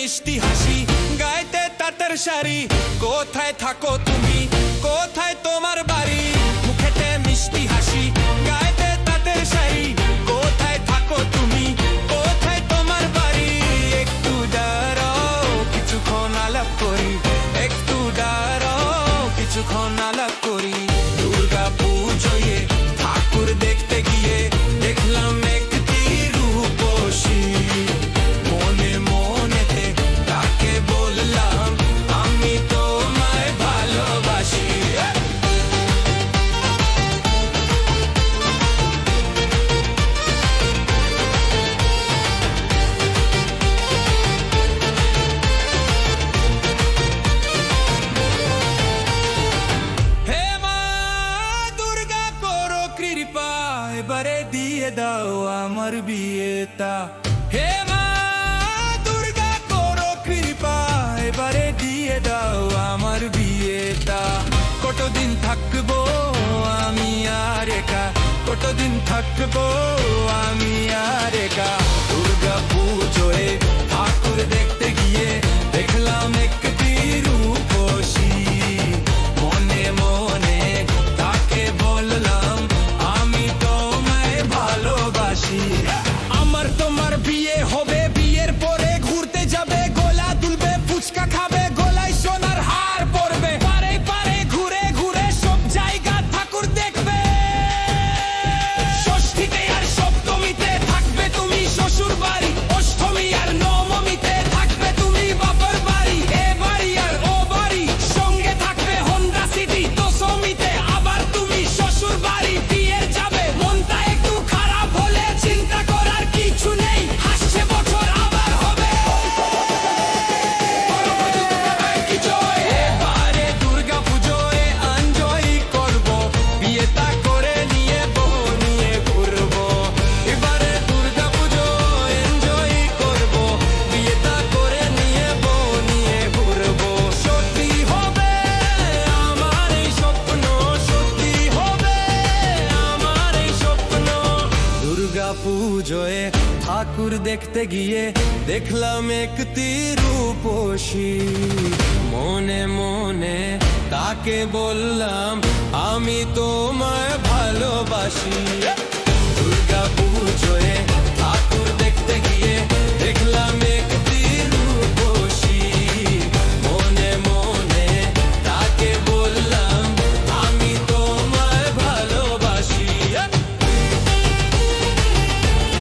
মিষ্টি হাসি, গাইতে তাঁতের শাড়ি। কোথায় থাকো তুমি, কোথায় তোমার বাড়ি? মুখেতে মিষ্টি হাসি, গাইতে তাঁতের শাড়ি। কোথায় থাকো তুমি, কোথায় তোমার বাড়ি? একটু দাঁড়াও, কিছুক্ষণ আলাপ করি। একটু দাঁড়াও, কিছুক্ষণ আলাপ করি। দুর্গা পুজোয় ঠাকুর দেখতে গিয়ে দেখলাম একটি রূপসী। মনে মনেতে তাকে বললাম আমি তোমায় ভালোবাসি। হে মা দুর্গা করো কৃপা, এবারে দিয়ে দাও আমার বিয়েটা। হে মা দুর্গা করো কৃপা, এবারে দিয়ে দাও আমার বিয়েটা। কতদিন থাকবো আমি আর একা, কতদিন থাকবো আমি আর একা। দুর্গা পুজোয় ঠাকুর দেখতে গিয়ে দেখলাম একটি রূপসী। মনে মনে তাকে বললাম আমি তোমায় ভালোবাসি। আমার তোমার বিয়ে হবে, বিয়ের পরে ঘুরতে যাবে, গলা দুলবে, ফুচকা খাবে, গলায় সোনার হার পরবে। পারে পারে ঘুরে ঘুরে সব জায়গা ঠাকুর দেখবে। ষষ্ঠীতে আর সপ্তমীতে থাকবে তুমি শ্বশুর বাড়ি, অষ্টমী আর নবমীতে থাকবে তুমি বাবার বাড়ি। এ বাড়ি আর ও বাড়ি সঙ্গে থাকবে হোন্ডা সিটি। দশমীতে আবার তুমি শ্বশুর বাড়ি। বিয়ের যাবে মনটা একটু খারাপ হলে চিন্তা করার কিছু নেই, হাসছে বছর আবার হবে। এবারে দুর্গা পুজোয় এনজয় করবো, বিয়েটা করে নিয়ে বউ নিয়ে ঘুরবো। এবারে দুর্গা পুজোয় এনজয় করবো, বিয়েটা করে নিয়ে বউ নিয়ে ঘুরবো। সত্যি হবে আমার এই স্বপ্ন, সত্যি হবে আমার এই স্বপ্ন। দুর্গা পুজোয় ঠাকুর দেখতে গিয়ে দেখলাম একটি রূপসী। মনে মনে তাকে বললাম আমি তোমায় ভালোবাসি। দুর্গা পুজোয়